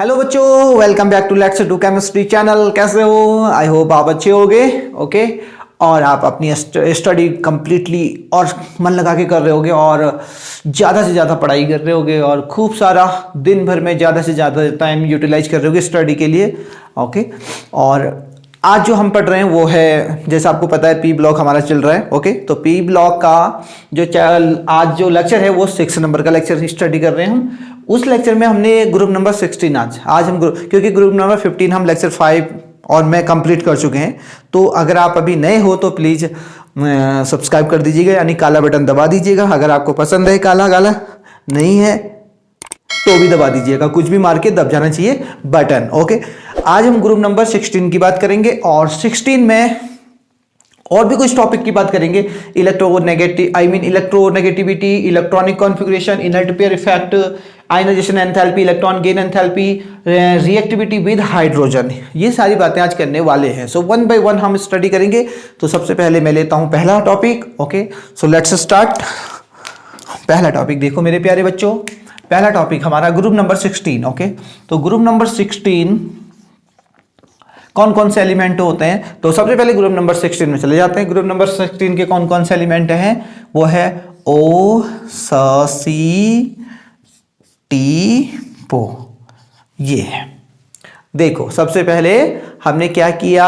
Hello बच्चों, welcome back to let's do chemistry channel. कैसे हो? आई होप आप अच्छे होगे। ओके, और आप अपनी स्टडी कंप्लीटली और मन लगा के कर रहे होगे और ज़्यादा से ज़्यादा पढ़ाई कर रहे होगे और खूब सारा दिन भर में ज़्यादा से ज़्यादा टाइम यूटिलाइज कर रहे होगे स्टडी के लिए। ओके, और आज जो हम पढ़ रहे हैं वो है, जैसे आपको पता है, पी ब्लॉक हमारा चल रहा है। ओके, तो पी ब्लॉक का जो आज जो लेक्चर है वो 6 नंबर का लेक्चर स्टडी कर रहे हैं हम। उस लेक्चर में हमने ग्रुप नंबर 16 आज हम क्योंकि ग्रुप नंबर 15 हम लेक्चर 5 और मैं कंप्लीट कर चुके हैं। तो अगर आप अभी नए हो तो प्लीज़ सब्सक्राइब कर दीजिएगा, यानी काला बटन दबा दीजिएगा। अगर आपको पसंद है काला काला, नहीं है तो भी दबा दीजिएगा, कुछ भी मार के दब जाना चाहिए बटन। ओके, आज हम ग्रुप नंबर 16 की बात करेंगे और 16 में और भी कुछ टॉपिक की बात करेंगे। Electronegativity, electronic configuration, inert pair effect, ionization enthalpy, electron gain enthalpy, reactivity with hydrogen, ये सारी बातें आज करने वाले हैं। सो वन बाय वन हम स्टडी करेंगे। तो सबसे पहले मैं लेता हूं पहला topic. Okay, so let's start. पहला टॉपिक देखो मेरे प्यारे बच्चों, पहला टॉपिक हमारा ग्रुप नंबर 16। ओके, तो ग्रुप नंबर 16 कौन कौन से एलिमेंट होते हैं? तो सबसे पहले ग्रुप नंबर 16 में चले जाते हैं। ग्रुप नंबर 16 के कौन कौन से एलिमेंट हैं? वो है ओ, सी, टी, पो। ये है, देखो सबसे पहले हमने क्या किया,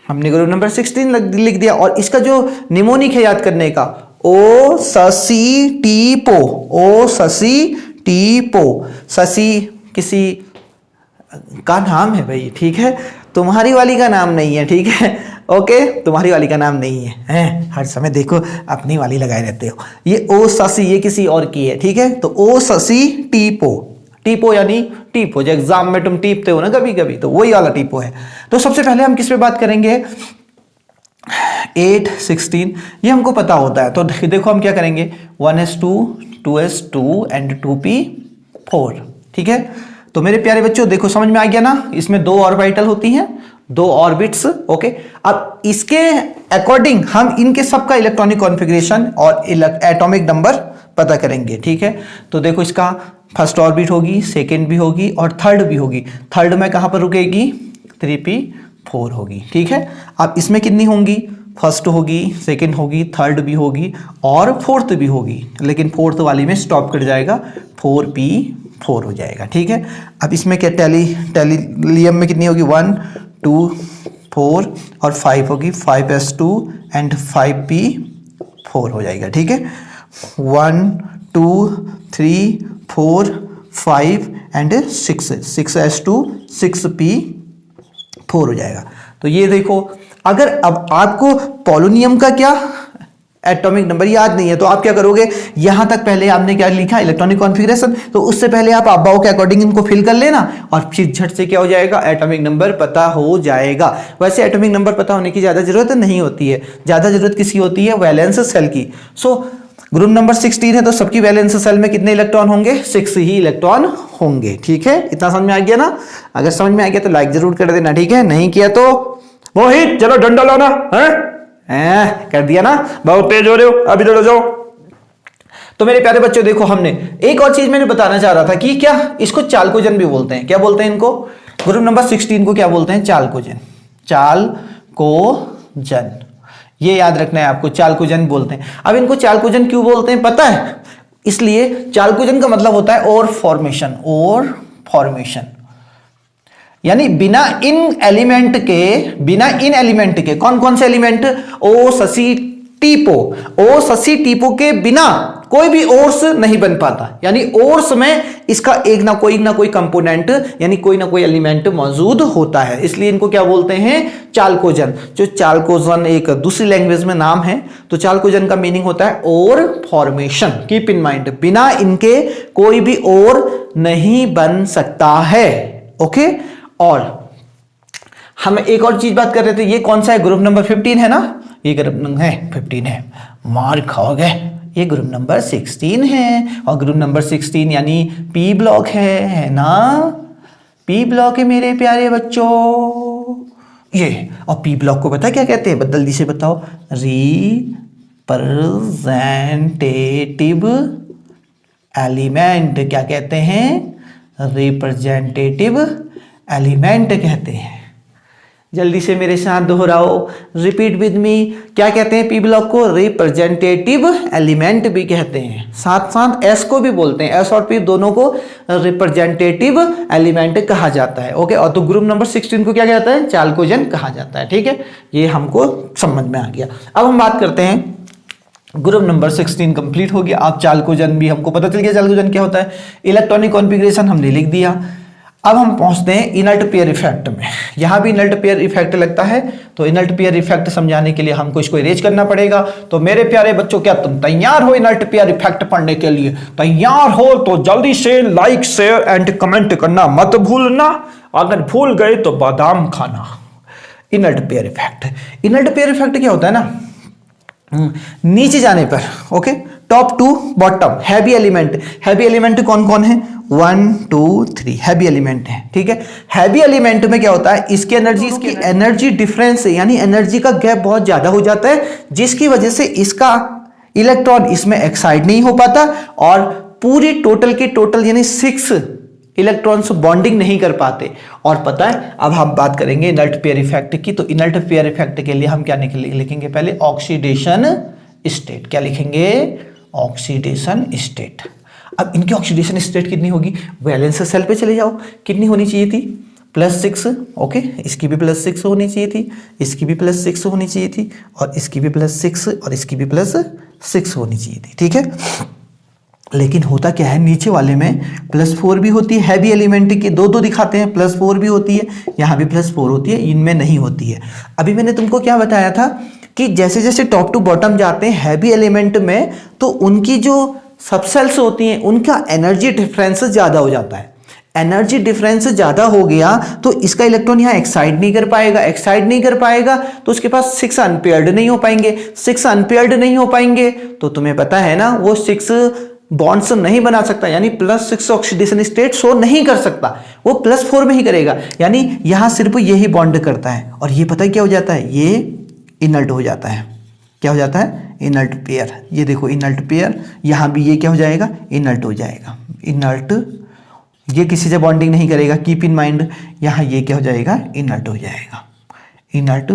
हमने ग्रुप नंबर 16 लिख दिया और इसका जो निमोनिक है याद करने का, ओ सी टी पो। ओ सी टी पो। ससी किसी का नाम है भाई, ठीक है, तुम्हारी वाली का नाम नहीं है, ठीक है। ओके, तुम्हारी वाली का नाम नहीं है, हैं? हर समय देखो अपनी वाली लगाए रहते हो। ये ओ ससी ये किसी और की है, ठीक है। तो ओ ससी टीपो, टीपो यानी टीपो, जो एग्जाम में तुम टीपते हो ना कभी कभी, तो वही वाला टीपो है। तो सबसे पहले हम किस पे बात करेंगे? 8, 16 ये हमको पता होता है। तो देखो हम क्या करेंगे, 1s2, 2s2 एंड 2p4, ठीक है। तो मेरे प्यारे बच्चों देखो समझ में आ गया ना, इसमें 2 ऑर्बिटल होती हैं, 2 ऑर्बिट्स। ओके, अब इसके अकॉर्डिंग हम इनके सबका इलेक्ट्रॉनिक कॉन्फ़िगरेशन और एटॉमिक नंबर पता करेंगे, ठीक है। तो देखो इसका फर्स्ट ऑर्बिट होगी, सेकेंड भी होगी और थर्ड भी होगी। थर्ड में कहां पर रुकेगी? 3p4 होगी, ठीक है। अब इसमें कितनी होंगी? फर्स्ट होगी, सेकेंड होगी, थर्ड भी होगी और फोर्थ भी होगी, लेकिन फोर्थ वाली में स्टॉप कर जाएगा, 4p4 हो जाएगा, ठीक है। अब इसमें क्या टेलीलियम में कितनी होगी? 1, 2, 4 और 5 होगी, 5s2 एंड 5p4 हो जाएगा, ठीक है। 1, 2, 3, 4, 5 एंड 6s2, 6p4 हो जाएगा। तो ये देखो, अगर अब आपको पोलोनियम का क्या एटॉमिक नंबर याद नहीं है तो आप क्या करोगे, यहां तक पहले आपने क्या लिखा, इलेक्ट्रॉनिक कॉन्फ़िगरेशन, तो उससे पहले आप अबाव के अकॉर्डिंग इनको फिल कर लेना और फिर झट से क्या हो जाएगा, एटॉमिक नंबर पता हो जाएगा। वैसे एटॉमिक नंबर पता होने की ज्यादा जरूरत नहीं होती है, ज्यादा जरूरत किसकी होती है? वैलेंस सेल की। सो ग्रुप नंबर 16 है तो सबकी वैलेंस सेल में कितने इलेक्ट्रॉन होंगे? 6 ही इलेक्ट्रॉन होंगे, ठीक है। इतना समझ में आ गया ना? अगर समझ में आ गया तो लाइक जरूर कर देना, ठीक है। नहीं किया तो मोहित चलो डंडा लाना है, कर दिया ना, बहुत तेज हो रहे हो, अभी डरो जाओ। तो मेरे प्यारे बच्चों देखो, हमने एक और चीज मैंने बताना चाह रहा था कि क्या इसको चालकोजन भी बोलते हैं। क्या बोलते हैं इनको? ग्रुप नंबर 16 को क्या बोलते हैं? चालकोजन। चालकोजन, ये याद रखना है आपको, चालकोजन बोलते हैं। अब इनको चालकोजन क्यों बोलते हैं पता है? इसलिए चालकोजन का मतलब होता है और फॉर्मेशन, और फॉर्मेशन, यानी बिना इन एलिमेंट के कौन कौन से एलिमेंट? ओ ससी टीपो। ओ ससी टीपो के बिना कोई भी ओर्स नहीं बन पाता, यानी ओर्स में इसका एक ना कोई कंपोनेंट, यानी कोई ना कोई एलिमेंट मौजूद होता है, इसलिए इनको क्या बोलते हैं? चालकोजन। जो चालकोजन एक दूसरी लैंग्वेज में नाम है, तो चालकोजन का मीनिंग होता है और फॉर्मेशन। कीप इन माइंड, बिना इनके कोई भी और नहीं बन सकता है। ओके, और हम एक और चीज बात कर रहे थे, ये कौन सा है? ग्रुप नंबर 15 है ना, ये ग्रुप नंबर है 15 है, मार खाओगे। ये ग्रुप नंबर 16 है और ग्रुप नंबर 16 यानी पी ब्लॉक है ना, पी ब्लॉक है मेरे प्यारे बच्चों ये। और पी ब्लॉक को पता है क्या कहते हैं? जल्दी से बताओ। Representative element. क्या कहते हैं? रिप्रेजेंटेटिव एलिमेंट कहते हैं। जल्दी से मेरे साथ दोहराओ, रिपीट विद मी। क्या कहते हैं पी ब्लॉक को? रिप्रेजेंटेटिव एलिमेंट भी कहते हैं, साथ साथ एस को भी बोलते हैं, एस और पी दोनों को रिप्रेजेंटेटिव एलिमेंट कहा जाता है। ओके, और तो ग्रुप नंबर 16 को क्या कहता है? चालकोजन कहा जाता है। ठीक है, ये हमको समझ में आ गया। अब हम बात करते हैं, ग्रुप नंबर 16 कंप्लीट हो गया। अब चालकोजन भी हमको पता चल गया चालकोजन क्या होता है। इलेक्ट्रॉनिक कॉन्फ़िगरेशन हमने लिख दिया। अब हम पहुंचते हैं इनर्ट पेयर इफेक्ट में। यहां भी इनर्ट पेयर इफेक्ट लगता है, तो इनर्ट पेयर इफेक्ट समझाने के लिए हमको इसको इरेज करना पड़ेगा। तो मेरे प्यारे बच्चों, क्या तुम तैयार हो इनर्ट पेयर इफेक्ट पढ़ने के लिए? तैयार हो तो जल्दी से लाइक शेयर एंड कमेंट करना मत भूलना, अगर भूल गए तो बादाम खाना। Inert pair effect, inert pair effect क्या होता है ना, नीचे जाने पर, okay, top to bottom heavy element. Heavy element कौन कौन है? 1 2 3 हैवी एलिमेंट है। ठीक है, हैवी एलिमेंट में क्या होता है, इसकी एनर्जी डिफरेंस यानी एनर्जी का गैप बहुत ज्यादा हो जाता है, जिसकी वजह से इसका इलेक्ट्रॉन इसमें एक्साइट नहीं हो पाता और पूरी टोटल की टोटल यानी 6 इलेक्ट्रॉन्स बॉन्डिंग नहीं कर पाते। और पता है, अब हम बात करेंगे इनर्ट पेयर इफेक्ट की। तो इनर्ट पेयर इफेक्ट के लिए हम क्या लिखेंगे? पहले ऑक्सीडेशन स्टेट। क्या लिखेंगे? Oxidation state. अब इनकी ऑक्सीडेशन स्टेट कितनी होगी? वैलेंस सेल पे चले जाओ, कितनी होनी चाहिए थी? +6। ओके, इसकी भी +6 होनी चाहिए थी, इसकी भी +6 होनी चाहिए थी, और इसकी भी +6 और इसकी भी +6 होनी चाहिए थी। ठीक है, लेकिन होता क्या है, नीचे वाले में +4 भी होती है। हैवी एलिमेंट की दो दिखाते हैं, +4 भी होती है, यहाँ भी +4 होती है, इनमें नहीं होती है। अभी मैंने तुमको क्या बताया था कि जैसे जैसे टॉप टू बॉटम जाते हैं हैवी एलिमेंट में, तो उनकी जो सबसेल्स होती हैं उनका एनर्जी डिफरेंस ज़्यादा हो जाता है। एनर्जी डिफरेंस ज़्यादा हो गया तो इसका इलेक्ट्रॉन यहाँ एक्साइट नहीं कर पाएगा, एक्साइट नहीं कर पाएगा तो उसके पास 6 अनपेयर्ड नहीं हो पाएंगे। 6 अनपेयर्ड नहीं हो पाएंगे तो तुम्हें पता है ना, वो 6 बॉन्ड्स नहीं बना सकता, यानी +6 ऑक्सीडेशन स्टेट शो नहीं कर सकता, वो +4 में ही करेगा। यानी यहां सिर्फ यही बॉन्ड करता है, और ये पता है क्या हो जाता है, ये इनर्ट हो जाता है। क्या हो जाता है? Inert pair. ये देखो इनर्ट पेयर, यहां भी ये क्या हो जाएगा? इनर्ट हो जाएगा। इनर्ट, ये किसी से बॉन्डिंग नहीं करेगा, कीप इन माइंड। यहां ये क्या हो जाएगा? इनर्ट हो जाएगा। Inert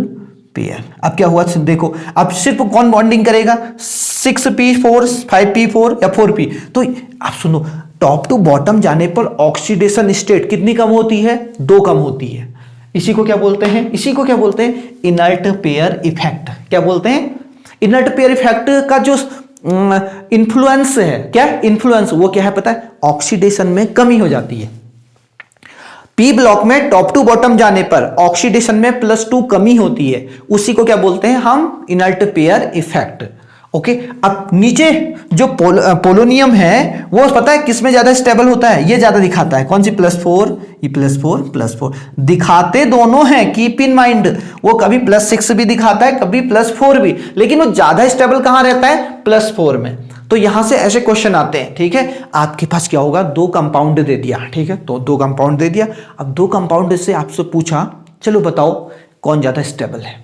pair. अब क्या हुआ देखो, अब सिर्फ कौन बॉन्डिंग करेगा? 6p4, 5p4 या 4p। तो आप सुनो, टॉप टू बॉटम जाने पर ऑक्सीडेशन स्टेट कितनी कम होती है? 2 कम होती है। इसी को क्या बोलते हैं? इसी को क्या बोलते हैं? Inert pair effect. क्या बोलते हैं? इनर्ट पेयर इफेक्ट का जो इन्फ्लुएंस है, क्या इन्फ्लुएंस, वो क्या है पता है? ऑक्सीडेशन में कमी हो जाती है। पी ब्लॉक में टॉप टू बॉटम जाने पर ऑक्सीडेशन में +2 कमी होती है, उसी को क्या बोलते हैं हम? Inert pair effect. ओके, अब नीचे जो पोलोनियम है वो पता है किसमें ज्यादा स्टेबल होता है? ये ज्यादा दिखाता है। कौन सी? +4, ये +4 दिखाते दोनों हैं, कीप इन माइंड। वो कभी +6 भी दिखाता है, कभी +4 भी, लेकिन वो ज्यादा स्टेबल कहां रहता है? +4 में। तो यहां से ऐसे क्वेश्चन आते हैं। ठीक है, आपके पास क्या होगा? 2 कंपाउंड दे दिया। ठीक है, तो 2 कंपाउंड दे दिया। अब 2 कंपाउंड से आपसे पूछा, चलो बताओ कौन ज्यादा स्टेबल है,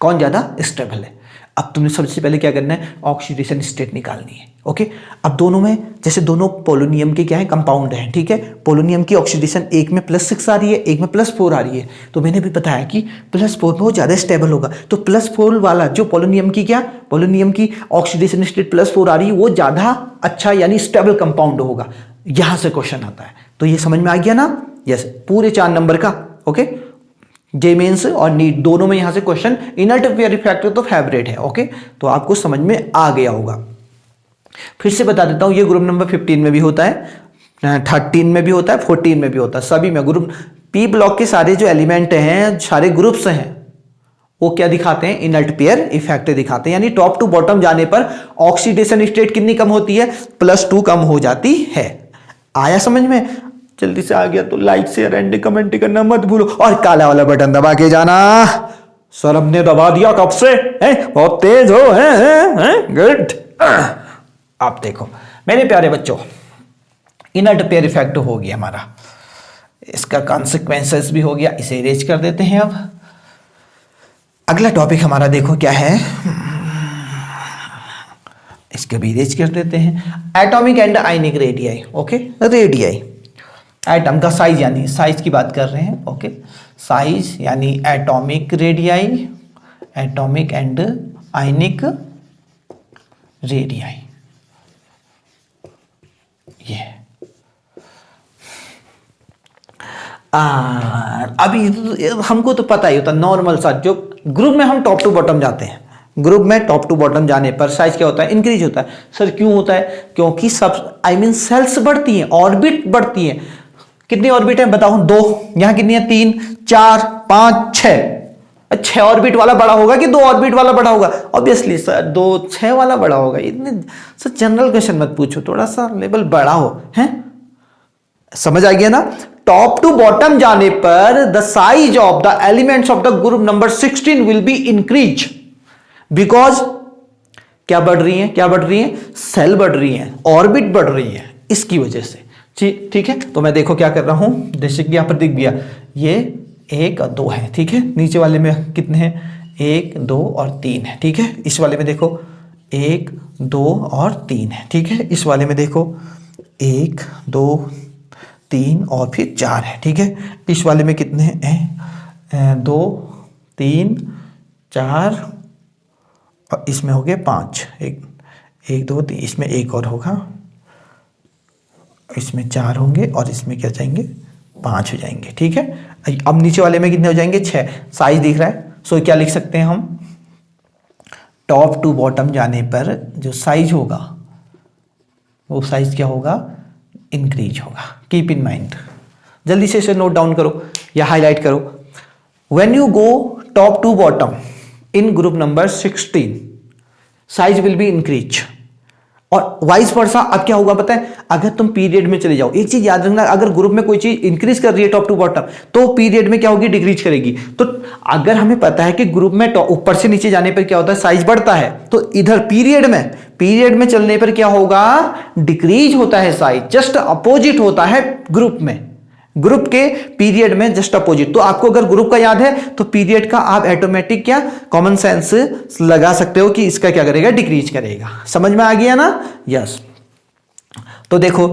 कौन ज्यादा स्टेबल है। अब तुमने सबसे पहले क्या करना है? ऑक्सीडेशन स्टेट निकालनी है। ओके, अब दोनों में, जैसे दोनों पोलोनियम के क्या है? कंपाउंड है। ठीक है, पोलोनियम की ऑक्सीडेशन एक में +6 आ रही है, एक में +4 आ रही है। तो मैंने भी बताया कि +4 में वो ज्यादा स्टेबल होगा। तो +4 वाला जो पोलोनियम की क्या, पोलोनियम की ऑक्सीडेशन स्टेट +4 आ रही है, वो ज्यादा अच्छा यानी स्टेबल कंपाउंड होगा। यहां से क्वेश्चन आता है। तो ये समझ में आ गया ना? यस, पूरे 4 नंबर का। ओके, जे मेंस और नीट दोनों में यहां से क्वेश्चन इनर्ट पेयर इफेक्ट तो फेवरेट है। ओके, तो आपको समझ में आ गया होगा। फिर से बता देता हूं, ये ग्रुप नंबर 15 में भी होता है, 13 में भी होता है, 14 में भी होता है, सभी में। ग्रुप पी ब्लॉक के सारे जो एलिमेंट हैं, सारे ग्रुप्स हैं, वो क्या दिखाते हैं? इनर्ट पेयर इफेक्ट दिखाते हैं। यानी टॉप टू बॉटम जाने पर ऑक्सीडेशन स्टेट कितनी कम होती है? +2 कम हो जाती है। आया समझ में? जल्दी से आ गया तो लाइक शेयर एंड कमेंट करना मत भूलो, और काला वाला बटन दबा के जाना। सौरभ ने दबा दिया कब से? बहुत तेज हो, गुड। आप देखो मेरे प्यारे बच्चों, इनर्ट पेयर इफेक्ट हो गया हमारा, इसका कॉन्सिक्वेंसेस भी हो गया, इसे इरेज कर देते हैं। अब अगला टॉपिक हमारा देखो क्या है, इसके भी इरेज कर देते हैं। Atomic and ionic radii. Okay, radii atom का साइज, यानी साइज की बात कर रहे हैं, ओके। साइज यानी atomic radii, atomic and ionic radii, ये अभी हमको तो पता ही होता, नॉर्मल सा जो ग्रुप में हम टॉप टू बॉटम जाते हैं, ग्रुप में टॉप टू बॉटम जाने पर साइज क्या होता है, इंक्रीज होता है। सर क्यों होता है? क्योंकि सब सेल्स बढ़ती हैं, ऑर्बिट बढ़ती हैं। कितनी ऑर्बिट है बताओ? 2, यहां कितनी है? 3, 4, 5, 6। 6 ऑर्बिट वाला बड़ा होगा कि 2 ऑर्बिट वाला बड़ा होगा? ऑब्वियसली सर 2, 6 वाला बड़ा होगा। इतने सर जनरल क्वेश्चन मत पूछो, थोड़ा सा लेवल बड़ा हो, है? समझ आ गया ना? टॉप टू बॉटम जाने पर the size of the elements of the group number 16 will be increase, because क्या बढ़ रही है? क्या बढ़ रही है? सेल बढ़ रही है, ऑर्बिट बढ़ रही है, इसकी वजह से। ठीक है, तो मैं देखो क्या कर रहा हूं, जैसे कि यहां पर दिख गया ये 1 और 2 है, ठीक है। नीचे वाले में कितने हैं? 1, 2 और 3 है, ठीक है। इस वाले में देखो 1, 2 और 3 है, ठीक है। इस वाले में देखो 1, 2, 3 और फिर 4 है, ठीक है। इस वाले में कितने हैं? 2, 3, 4 और इसमें हो गए 5। 1, 2, 3, इसमें 1 और होगा, इसमें 4 होंगे और इसमें क्या जाएंगे? 5 हो जाएंगे, ठीक है। अब नीचे वाले में कितने हो जाएंगे? 6। साइज दिख रहा है, सो क्या लिख सकते हैं हम? टॉप टू बॉटम जाने पर जो साइज होगा वो साइज क्या होगा? इंक्रीज होगा। कीप इन माइंड, जल्दी से इसे नोट डाउन करो या हाईलाइट करो। When you go top to bottom in group number 16, size will be increase. और वाइस वर्सा अब क्या होगा पता है? अगर तुम पीरियड में चले जाओ, एक चीज याद रखना, अगर ग्रुप में कोई चीज इंक्रीज कर रही है टॉप टू बॉटम, तो पीरियड में क्या होगी? डिक्रीज करेगी। तो अगर हमें पता है कि ग्रुप में ऊपर से नीचे जाने पर क्या होता है? साइज बढ़ता है, तो इधर पीरियड में चलने पर क्या होगा? डिक्रीज होता है साइज, जस्ट अपोजिट होता है ग्रुप में, ग्रुप के पीरियड में जस्ट अपोजिट। तो आपको अगर ग्रुप का याद है तो पीरियड का आप ऑटोमेटिक क्या कॉमन सेंस लगा सकते हो कि इसका क्या करेगा? डिक्रीज करेगा। समझ में आ गया ना? यस। तो देखो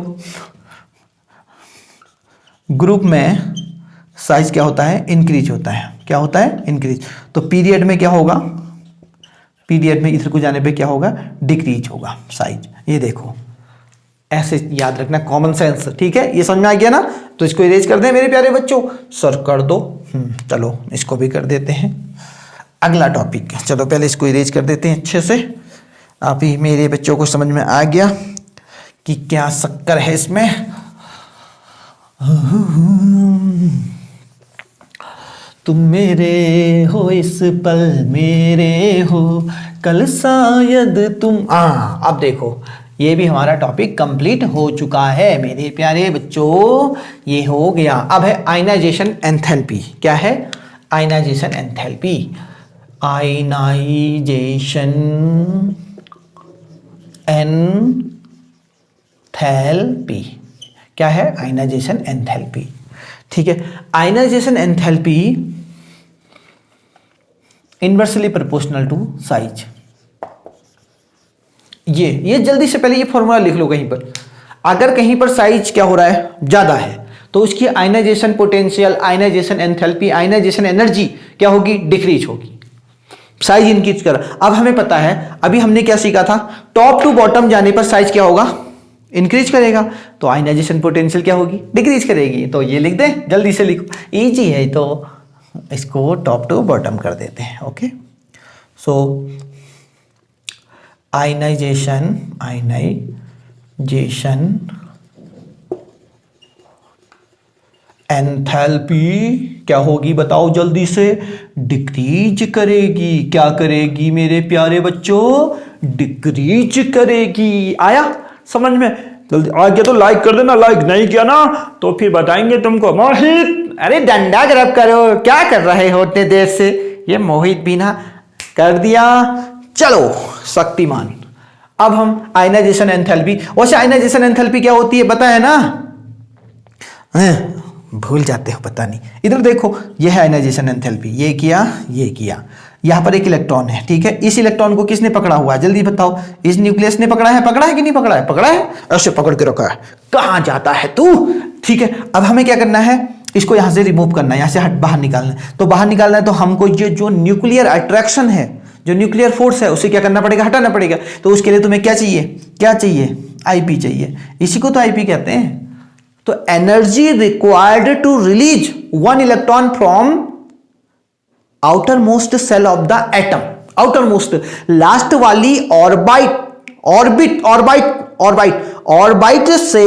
ग्रुप में साइज क्या होता है? इंक्रीज होता है। क्या होता है? इंक्रीज। तो पीरियड में क्या होगा? पीरियड में इधर को जाने पे क्या होगा? डिक्रीज होगा साइज। ये देखो ऐसे याद रखना, कॉमन सेंस, ठीक है। ये समझ में आ गया ना? तो इसको इरेज कर दें मेरे प्यारे बच्चों। सर कर दो, चलो इसको भी कर देते हैं। अगला टॉपिक, चलो पहले इसको इरेज कर देते हैं अच्छे से। अभी मेरे बच्चों को समझ में आ गया कि क्या शक्कर है इसमें। तुम मेरे हो इस पल, मेरे हो कल शायद तुम। अब देखो ये भी हमारा टॉपिक कंप्लीट हो चुका है मेरे प्यारे बच्चों। ये हो गया। अब है आयनाइजेशन एंथैल्पी। क्या है? Ionization enthalpy. आयनाइजेशन एंथैल्पी क्या है? आयनाइजेशन एंथैल्पी, ठीक है। Ionization enthalpy inversely proportional to size. ये जल्दी से पहले ये फॉर्मूला लिख लो कहीं पर। अगर कहीं पर साइज क्या हो रहा है? ज्यादा है, तो उसकी ionization potential, ionization enthalpy, ionization energy क्या होगी? डिक्रीज होगी। साइज इंक्रीज कर। अब हमें पता है, अभी हमने क्या सीखा था? टॉप टू बॉटम जाने पर साइज क्या होगा? इंक्रीज करेगा। तो आयनाइजेशन पोटेंशियल क्या होगी? डिक्रीज करेगी। तो ये लिख दें, जल्दी से लिखो, इजी है। तो इसको टॉप टू बॉटम कर देते हैं, ओके। सो आयनाइजेशन एंथैल्पी क्या होगी बताओ जल्दी से? डिक्रीज करेगी। क्या करेगी मेरे प्यारे बच्चों? डिक्रीज करेगी। आया समझ में? जल्दी आ गया तो लाइक कर देना, लाइक नहीं किया ना तो फिर बताएंगे तुमको। मोहित, अरे डंडा ग्रैब करो, क्या कर रहे हो इतने देर से? ये मोहित भी ना कर दिया। चलो शक्तिमान। अब हम आयनाइजेशन एंथैल्पी, वैसे आयनाइजेशन एंथैल्पी क्या होती है पता है ना? भूल जाते हो, पता नहीं। इधर देखो, ये है आयनाइजेशन एंथैल्पी। ये किया, ये किया। यहाँ पर एक इलेक्ट्रॉन है, ठीक है। इस इलेक्ट्रॉन को किसने पकड़ा हुआ है? जल्दी बताओ। इस न्यूक्लियस ने पकड़ा है कि नहीं पकड़ा है? पकड़ा है। ऐसे पकड़ के रखा है। कहाँ जाता है तू? ठीक है, अब हमें क्या करना है, इसको यहां से रिमूव करना है, यहां से बाहर निकालना है। तो बाहर निकालना है तो हमको ये जो न्यूक्लियर अट्रैक्शन है, जो न्यूक्लियर फोर्स है, उसे क्या करना पड़ेगा, हटाना पड़ेगा। तो उसके लिए तुम्हें क्या चाहिए, क्या चाहिए, आईपी चाहिए, इसी को तो आईपी कहते हैं। तो energy required to release one electron from outermost shell of the atom, outermost last वाली ऑर्बिट से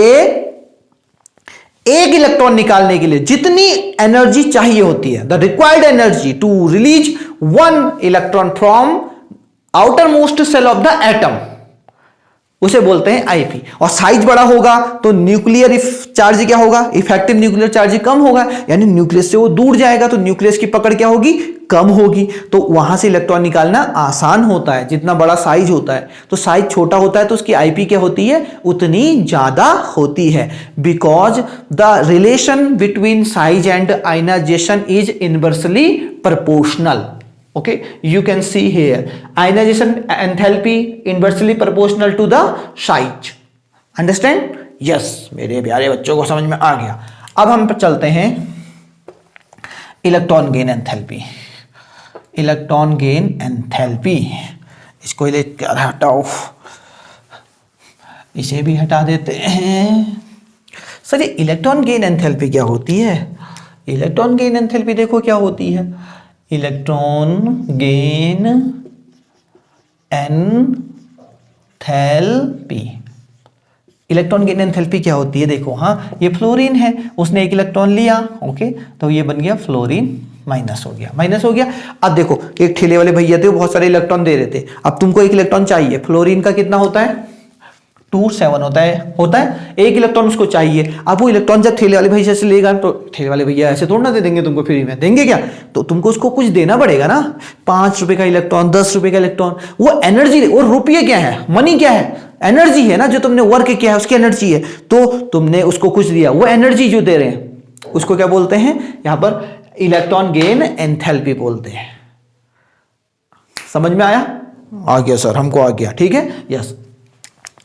एक इलेक्ट्रॉन निकालने के लिए जितनी एनर्जी चाहिए होती है, the required energy to release one electron from outermost shell of the atom, उसे बोलते हैं आईपी। और साइज बड़ा होगा तो न्यूक्लियर चार्ज क्या होगा, इफेक्टिव न्यूक्लियर चार्ज कम होगा, यानी न्यूक्लियस से वो दूर जाएगा तो न्यूक्लियस की पकड़ क्या होगी, कम होगी। तो वहां से इलेक्ट्रॉन निकालना आसान होता है जितना बड़ा साइज होता है। तो साइज छोटा होता है तो उसकी आईपी क्या होती है, उतनी ज्यादा होती है। Because the relation between size and ionization is inversely proportional. Okay, you can see here ionization enthalpy inversely proportional to the size. Understand? Yes, मेरे प्यारे बच्चों को समझ में आ गया। अब हम चलते हैं electron gain enthalpy. Electron gain enthalpy, इसको हटाओ, इसे भी हटा देते हैं। सर ये इलेक्ट्रॉन गेन एंथैल्पी क्या होती है? इलेक्ट्रॉन गेन एंथैल्पी देखो क्या होती है, electron gain enthalpy. Electron gain enthalpy क्या होती है, देखो, हाँ ये फ्लोरीन है, उसने एक इलेक्ट्रॉन लिया, ओके, तो ये बन गया फ्लोरीन, माइनस हो गया, माइनस हो गया। अब देखो एक ठेले वाले भैया थे, बहुत सारे इलेक्ट्रॉन दे रहे थे, अब तुमको एक इलेक्ट्रॉन चाहिए, फ्लोरीन का कितना होता है, 2 7 होता है, एक इलेक्ट्रॉन उसको चाहिए। अब वो इलेक्ट्रॉन जब ठेले वाले भैया से लेगा तो ठेले वाले भैया ऐसे थोड़ा ना दे देंगे तुमको फ्री में, देंगे क्या, तो तुमको उसको कुछ देना पड़ेगा ना, 5 रुपए का इलेक्ट्रॉन, 10 रुपए का इलेक्ट्रॉन, वो एनर्जी, वो रुपये क्या है, मनी क्या है, एनर्जी है ना, जो तुमने वर्क किया है उसकी एनर्जी है, तो तुमने उसको कुछ दिया, वो एनर्जी जो दे रहे हैं उसको क्या बोलते हैं, यहां पर इलेक्ट्रॉन गेन एंथैल्पी बोलते हैं। समझ में आया? आ गया सर, हमको आ गया, ठीक है, यस,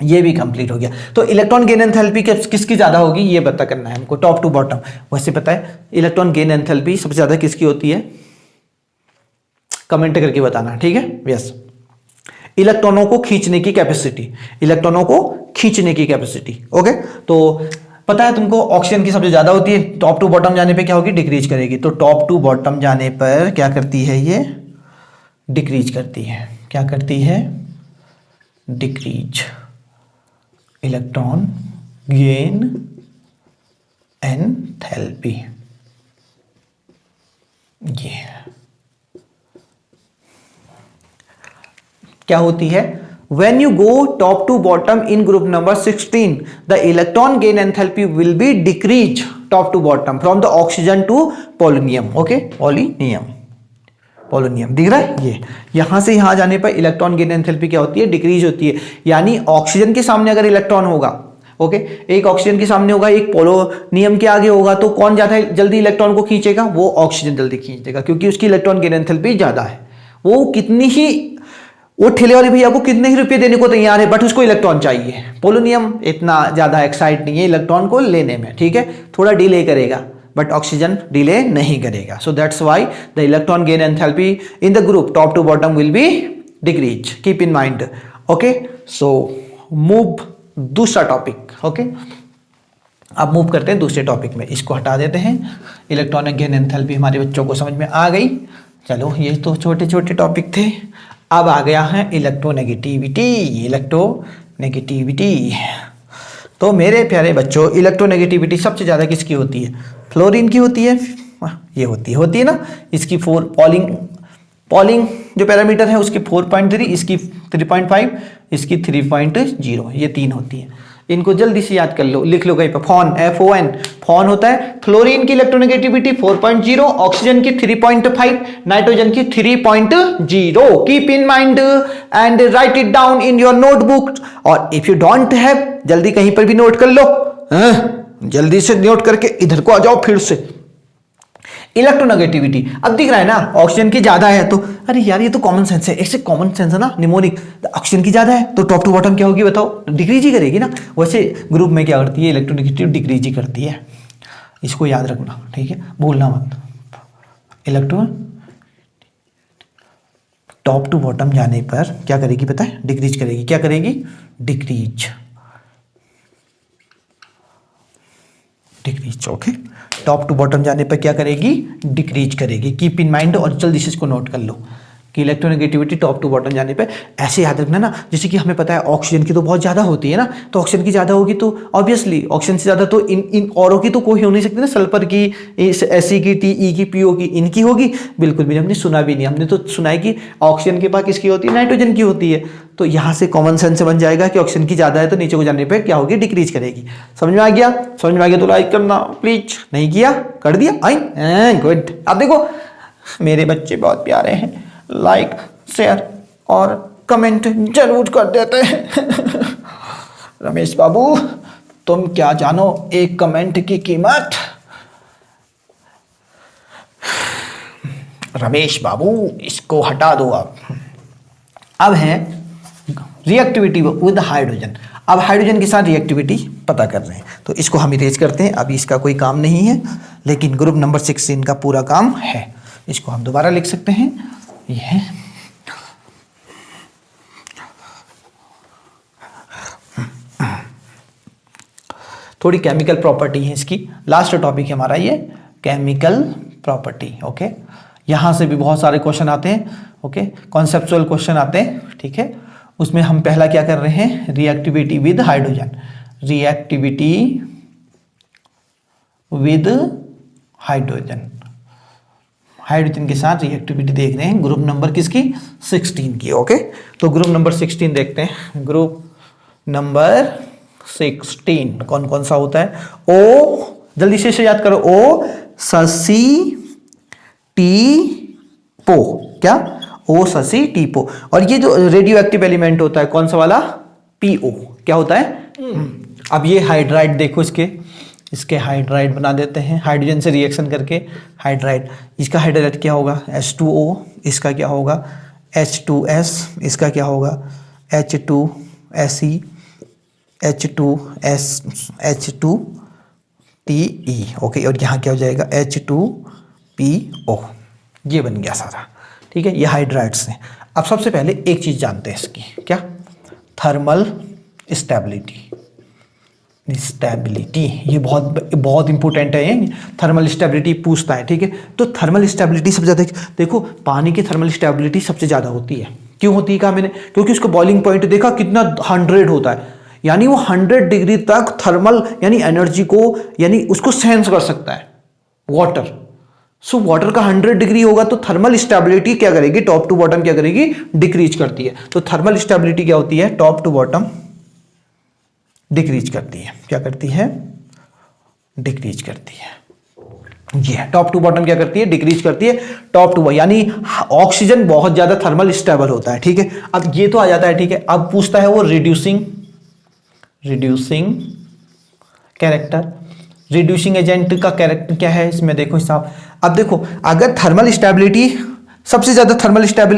ये भी कंप्लीट हो गया। तो इलेक्ट्रॉन गेन एंथैल्पी किसकी ज्यादा होगी ये पता करना है हमको, टॉप टू बॉटम। वैसे पता है इलेक्ट्रॉन गेन एंथैल्पी सबसे ज्यादा किसकी होती है, कमेंट करके बताना, ठीक है, यस। इलेक्ट्रॉनों को खींचने की कैपेसिटी, इलेक्ट्रॉनों को खींचने की कैपेसिटी, ओके। तो पता है तुमको ऑक्सीजन की सबसे ज्यादा होती है, टॉप टू बॉटम जाने पे क्या होगी, डिक्रीज करेगी। तो टॉप टू बॉटम जाने पर क्या करती है, ये डिक्रीज करती है, क्या करती है, डिक्रीज। इलेक्ट्रॉन गेन एंथैल्पी, ये क्या होती है, when you go top to bottom in group number 16 the electron gain enthalpy will be decreased top to bottom from the oxygen to polonium, okay, polonium दिख रहा है, ये यहां से यहां जाने पर इलेक्ट्रॉन गेन एंथैल्पी क्या होती है, डिक्रीज होती है। यानी ऑक्सीजन के सामने अगर इलेक्ट्रॉन होगा, ओके, एक ऑक्सीजन के सामने होगा, एक पोलोनियम के आगे होगा, तो कौन ज्यादा जल्दी इलेक्ट्रॉन को खींचेगा, वो ऑक्सीजन जल्दी खींच देगा, क्योंकि उसकी इलेक्ट्रॉन गेन एंथैल्पी ज्यादा है। वो कितनी ही, वो ठेले वाले भैया को कितने ही रुपए देने को तैयार है, बट उसको इलेक्ट्रॉन चाहिए। पोलोनियम इतना ज्यादा एक्साइट नहीं है इलेक्ट्रॉन को लेने में, ठीक है, थोड़ा डिले करेगा, बट ऑक्सीजन डिले नहीं करेगा। So that's why the electron gain enthalpy in the group top to bottom will be decrease, keep in mind, okay. So move दूसरा टॉपिक, ओके, अब मूव करते हैं दूसरे टॉपिक में, इसको हटा देते हैं। इलेक्ट्रॉनिक गेन एंथैल्पी हमारे बच्चों को समझ में आ गई। चलो ये तो छोटे छोटे टॉपिक थे, अब आ गया है इलेक्ट्रोनेगेटिविटी। इलेक्ट्रोनेगेटिविटी, तो मेरे प्यारे बच्चों इलेक्ट्रोनेगेटिविटी सबसे ज़्यादा किसकी होती है, फ्लोरीन की होती है, ये होती है ना। इसकी पॉलिंग जो पैरामीटर है उसकी 4.3, इसकी 3.5, इसकी 3.0, ये 3 होती है। इनको जल्दी से याद कर लो, लिख लो कहीं पर, फॉन, FON, फॉन होता है। फ्लोरीन की इलेक्ट्रोनेगेटिविटी 4.0, ऑक्सीजन की 3.5, नाइट्रोजन की 3.0। Keep in mind and right it down in your notebook, और इफ यू डोंट हैव, जल्दी कहीं पर भी नोट कर लो, जल्दी से नोट करके इधर को आ जाओ फिर से। इलेक्ट्रोनेगेटिविटी, अब दिख रहा है ना ऑक्सीजन की ज्यादा है, तो अरे यार ये तो कॉमन सेंस है, ऐसे कॉमन सेंस है ना, निमोनिक, ऑक्सीजन की ज्यादा है तो टॉप टू बॉटम क्या होगी बताओ, डिक्रीज ही करेगी ना। वैसे ग्रुप में क्या करती है, इलेक्ट्रोनेगेटिव डिक्रीज ही करती है। इसको याद रखना, ठीक है, भूलना मत। इलेक्ट्रॉन टॉप टू बॉटम जाने पर क्या करेगी पता है? डिक्रीज करेगी। क्या करेगी? Decrease. Okay, top to bottom जाने पर क्या करेगी? डिक्रीज करेगी। कीप इन माइंड और जल्दी से इसको नोट कर लो कि इलेक्ट्रोनेगेटिविटी टॉप टू बॉटम जाने पे ऐसे याद रखना ना, जैसे कि हमें पता है ऑक्सीजन की तो बहुत ज़्यादा होती है ना, तो ऑक्सीजन की ज़्यादा होगी तो ऑब्वियसली ऑक्सीजन से ज़्यादा तो इन औरों की तो कोई हो नहीं सकती ना, सल्फर की, एसई की, टी की, पीओ की, इनकी होगी? बिल्कुल भी नहीं, हमने सुना भी नहीं। हमने तो सुना है कि ऑक्सीजन के पास किसकी होती है? नाइट्रोजन की होती है। तो यहाँ से कॉमन सेंस से बन जाएगा कि ऑक्सीजन की ज़्यादा है तो नीचे को जाने पर क्या होगी? डिक्रीज करेगी। समझ में आ गया? समझ में आ गया तो लाइक करना प्लीज। नहीं किया? कर दिया? आई गुड। अब देखो मेरे बच्चे बहुत प्यारे हैं, लाइक शेयर और कमेंट जरूर कर देते हैं। रमेश बाबू तुम क्या जानो एक कमेंट की कीमत? रमेश बाबू इसको हटा दो। अब है रिएक्टिविटी विद हाइड्रोजन। अब हाइड्रोजन के साथ रिएक्टिविटी पता कर रहे हैं, तो इसको हम इरेज करते हैं। अभी इसका कोई काम नहीं है, लेकिन ग्रुप नंबर 16 का पूरा काम है। इसको हम दोबारा लिख सकते हैं। ये थोड़ी केमिकल प्रॉपर्टी है इसकी। लास्ट टॉपिक है हमारा ये केमिकल प्रॉपर्टी। ओके, यहां से भी बहुत सारे क्वेश्चन आते हैं। ओके, कॉन्सेप्चुअल क्वेश्चन आते हैं, ठीक है। उसमें हम पहला क्या कर रहे हैं? Reactivity with hydrogen. Reactivity with hydrogen, hydrogen के साथ रिएक्टिविटी देख रहे हैं। ग्रुप नंबर किसकी? 16 की। ओके, तो ग्रुप नंबर 16 देखते हैं। ग्रुप नंबर 16 कौन कौन सा होता है? ओ, जल्दी से याद करो। ओ ससी टी पो। क्या? ओ ससी टी पो। और ये जो रेडियो एक्टिव एलिमेंट होता है कौन सा वाला? पीओ। क्या होता है? अब ये हाइड्राइड देखो, इसके हाइड्राइड बना देते हैं हाइड्रोजन से रिएक्शन करके। हाइड्राइड, इसका हाइड्राइड क्या होगा? H2O। इसका क्या होगा? H2S। इसका क्या होगा? H2Se, H2TE। ओके, और यहाँ क्या हो जाएगा? H2PO। ये बन गया सारा, ठीक है। ये हाइड्राइड्स हैं। अब सबसे पहले एक चीज जानते हैं इसकी, क्या? Thermal stability. ये बहुत बहुत इंपॉर्टेंट है। ये थर्मल स्टेबिलिटी पूछता है, ठीक है। तो थर्मल स्टेबिलिटी सबसे ज्यादा देखो, पानी की थर्मल स्टेबिलिटी सबसे ज्यादा होती है। क्यों होती है? कहा मैंने, क्योंकि उसका बॉइलिंग पॉइंट देखा कितना 100 होता है, यानी वो 100 डिग्री तक थर्मल यानी एनर्जी को यानी उसको सेंस कर सकता है वाटर। सो वाटर का 100 डिग्री होगा तो थर्मल स्टेबिलिटी क्या करेगी? टॉप टू बॉटम क्या करेगी? डिक्रीज करती है। तो थर्मल स्टेबिलिटी क्या होती है? टॉप टू बॉटम डिक्रीज करती है। क्या करती है? डिक्रीज करती है। ये टॉप टू बॉटम क्या करती है? डिक्रीज करती है। टॉप टू, यानी ऑक्सीजन बहुत ज्यादा थर्मल स्टेबल होता है, ठीक है। अब ये तो आ जाता है, ठीक है। अब पूछता है वो रिड्यूसिंग कैरेक्टर। रिड्यूसिंग एजेंट का कैरेक्टर क्या है इसमें? देखो साहब, अब देखो अगर थर्मल स्टेबिलिटी सबसे ज्यादा थर्मल स्टेबल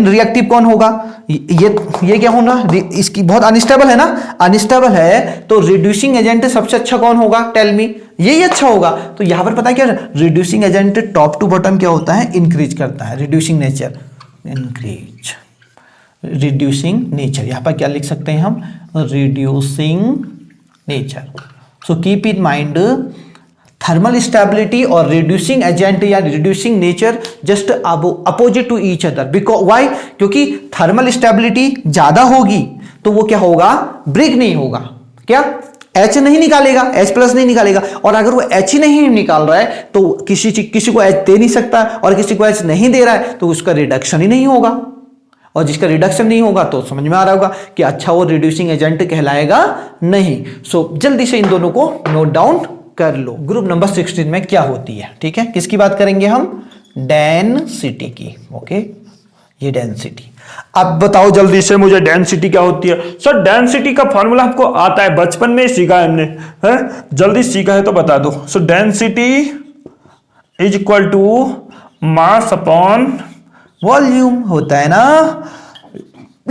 रिएक्टिव कौन होगा? ये क्या होना? इसकी बहुत अनस्टेबल है ना, अनस्टेबल है तो रिड्यूसिंग एजेंट सबसे अच्छा कौन होगा? Tell me. यही अच्छा होगा। तो यहां पर पता है क्या? Reducing agent top to bottom क्या होता है? इंक्रीज करता है। Reducing nature, increase, reducing nature. यहां पर क्या लिख सकते हैं हम? Reducing nature. So keep in mind thermal stability और रिड्यूसिंग एजेंट या reducing nature just opposite to each other. Because why? क्योंकि थर्मल स्टेबिलिटी ज्यादा होगी तो वो क्या होगा? ब्रेक नहीं होगा। क्या? H नहीं निकालेगा, H प्लस नहीं निकालेगा। और अगर वो H ही नहीं निकाल रहा है तो किसी को H दे नहीं सकता, और किसी को H नहीं दे रहा है तो उसका रिडक्शन ही नहीं होगा। और जिसका रिडक्शन नहीं होगा तो समझ में आ रहा होगा कि अच्छा वो रिड्यूसिंग एजेंट कहलाएगा नहीं। सो जल्दी से इन दोनों को नोट डाउन कर लो। ग्रुप नंबर 16 में क्या होती है, ठीक है। किसकी बात करेंगे हम? डेंसिटी की। ओके, ये डेंसिटी। अब बताओ जल्दी से मुझे डेंसिटी क्या होती है? सर डेंसिटी का फॉर्मूला आपको आता है, बचपन में सीखा है हमने, है? जल्दी सीखा है तो बता दो। So density is equal to mass upon volume होता है ना।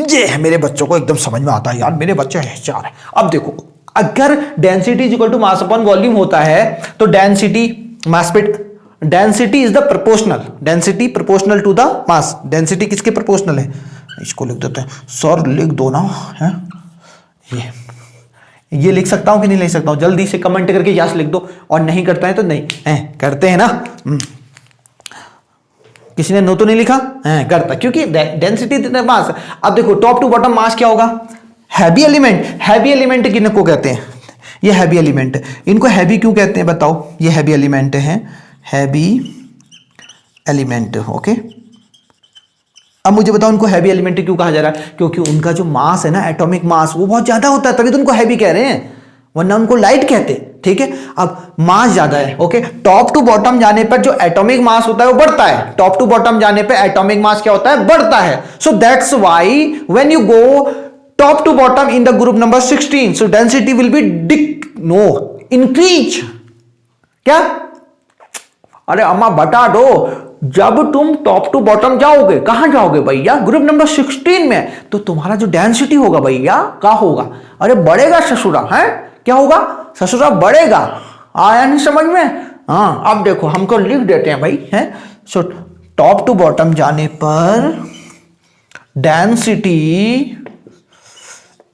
ये है, मेरे बच्चों को एकदम समझ में आता है यार, मेरे बच्चे होशियार है। अब देखो अगर density is equal to mass upon volume होता है तो डेंसिटी मास पे density is the proportional, density proportional to the mass. Density किसके प्रोपोर्शनल है? इसको लिख देते हैं, सर लिख दो ना है। ये लिख सकता हूं कि नहीं लिख सकता हूं? जल्दी से कमेंट करके यस लिख दो, और नहीं करता है तो नहीं है, करते हैं ना। किसी ने नो तो नहीं लिखा है? करता, क्योंकि डेंसिटी मास। अब देखो टॉप टू बॉटम मास क्या होगा? Heavy element. हैवी एलिमेंट किनको कहते हैं? ये हैवी एलिमेंट। इनको हैवी क्यों कहते हैं बताओ? ये हैवी एलिमेंट है, हैवी एलिमेंट। ओके, अब मुझे बताओ उनको हैवी एलिमेंट क्यों कहा जा रहा है? क्योंकि उनका जो मास है ना, एटॉमिक मास, वो बहुत ज्यादा होता है, तभी तो उनको हैवी कह रहे हैं, वरना उनको लाइट कहते। ठीक है, अब मास ज्यादा है। ओके, टॉप टू बॉटम जाने पर जो एटॉमिक मास होता है वो बढ़ता है। टॉप टू बॉटम जाने पर एटॉमिक मास क्या होता है? बढ़ता है। So that's why when you go top to bottom in the group number 16, so density will be increase. क्या? अरे अम्मा बता दो, जब तुम टॉप टू बॉटम जाओगे, कहां जाओगे भैया? ग्रुप नंबर 16 में, तो तुम्हारा जो डेंसिटी होगा भैया क्या होगा? अरे बढ़ेगा ससुरा, है क्या होगा? ससुरा बढ़ेगा। आया नहीं समझ में? हाँ, अब देखो हमको लिख देते हैं भाई, है। सो टॉप टू बॉटम जाने पर density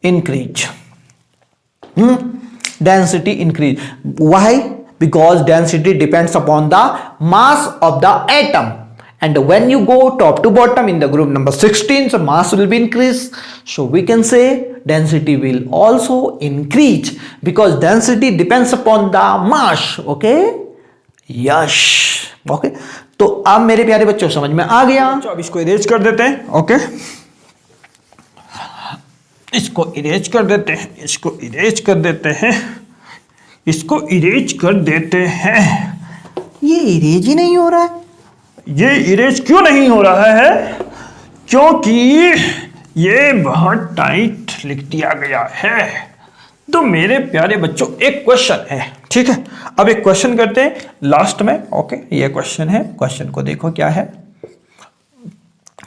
increase, density increase. Why? Because density depends upon the mass of the atom, and when you go top to bottom in the group number 16, so mass will be increased, so we can say density will also increase because density depends upon the mass. Okay, yes, okay, तो अब मेरे प्यारे बच्चों समझ में आ गया। अब इसको इरेज कर देते हैं। ओके, इसको इरेज कर देते हैं, इसको इरेज कर देते हैं, इसको इरेज कर देते हैं। ये इरेज ही नहीं हो रहा है। ये इरेज क्यों नहीं हो रहा है? क्योंकि ये बहुत टाइट लिख दिया गया है। तो मेरे प्यारे बच्चों एक क्वेश्चन है, ठीक है। अब एक क्वेश्चन करते हैं लास्ट में। ओके, ये क्वेश्चन है, क्वेश्चन को देखो क्या है।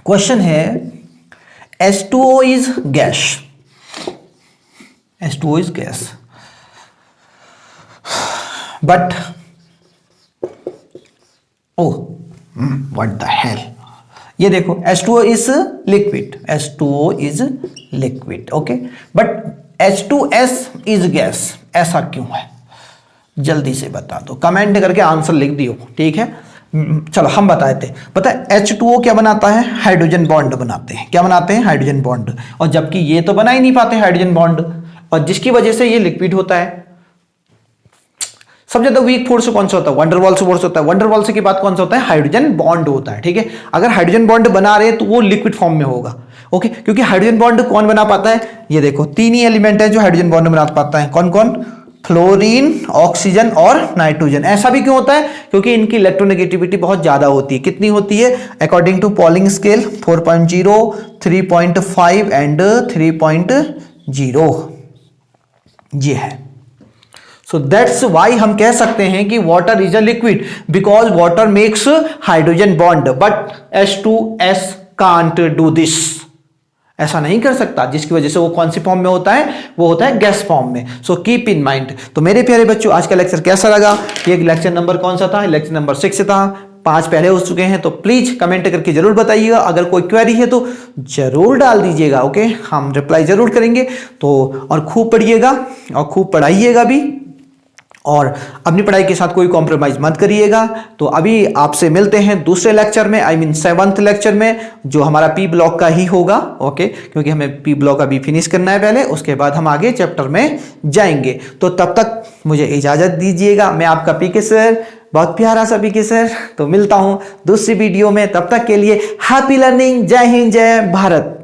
क्वेश्चन है H2O is gas, H2O is gas, but oh what the hell, ये देखो H2O is liquid, H2O is liquid, okay, but H2S is gas, ऐसा क्यों है? जल्दी से बता दो, कमेंट करके आंसर लिख दियो, ठीक है। चलो हम बताए थे। पता है H2O क्या बनाता है? हाइड्रोजन बॉन्ड बनाते हैं। क्या बनाते हैं? Hydrogen bond. और जबकि ये तो बना ही नहीं पाते हाइड्रोजन बॉन्ड, और जिसकी वजह से ये लिक्विड होता है। सबसे ज्यादा वीक फोर्स कौन सा होता है? वंडरवॉल से फोर्स होता है। वंडरवॉल से के बाद कौन सा होता है? हाइड्रोजन बॉन्ड होता है, ठीक है। अगर हाइड्रोजन बॉन्ड बना रहे हैं तो वो लिक्विड फॉर्म में होगा। ओके, क्योंकि हाइड्रोजन बॉन्ड कौन बना पाता है? ये देखो, तीन ही एलिमेंट है जो हाइड्रोजन बॉन्ड बना पाता है। कौन कौन? फ्लोरीन, ऑक्सीजन और नाइट्रोजन। ऐसा भी क्यों होता है? क्योंकि इनकी इलेक्ट्रोनेगेटिविटी बहुत ज्यादा होती है। कितनी होती है? According to Pauling scale 4.0, 3.5 and 3.0 ये है। सो दैट्स वाई हम कह सकते हैं कि water is a liquid because water makes hydrogen bond, but H2S can't do this, ऐसा नहीं कर सकता, जिसकी वजह से वो कौन सी फॉर्म में होता है? वो होता है गैस फॉर्म में। सो कीप इन माइंड। तो मेरे प्यारे बच्चों, आज का लेक्चर कैसा लगा? ये लेक्चर नंबर कौन सा था? लेक्चर नंबर 6 था। 5 पहले हो चुके हैं, तो प्लीज कमेंट करके जरूर बताइएगा। अगर कोई क्वेरी है तो जरूर डाल दीजिएगा, ओके, हम रिप्लाई जरूर करेंगे। तो और खूब पढ़िएगा और खूब पढ़ाइएगा भी, और अपनी पढ़ाई के साथ कोई कॉम्प्रोमाइज मत करिएगा। तो अभी आपसे मिलते हैं दूसरे लेक्चर में, आई मीन 7th लेक्चर में, जो हमारा पी ब्लॉक का ही होगा, ओके, क्योंकि हमें पी ब्लॉक अभी फिनिश करना है पहले, उसके बाद हम आगे चैप्टर में जाएंगे। तो तब तक मुझे इजाजत दीजिएगा। मैं आपका पीके सर, बहुत प्यारा सा पीके सर। तो मिलता हूं दूसरी वीडियो में, तब तक के लिए हैप्पी लर्निंग। जय हिंद, जय भारत।